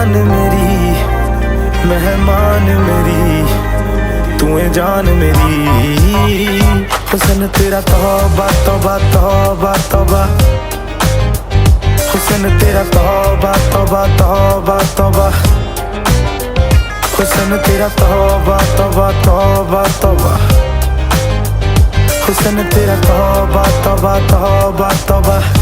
जान मेरी, मेहमान मेरी, तू है जान मेरी। हुस्न तेरा तौबा तौबा तौबा तौबा, हुस्न तेरा तौबा तौबा तौबा तौबा, हुस्न तेरा तौबा तौबा तौबा तौबा, हुस्न तेरा तौबा तौबा तौबा तौबा।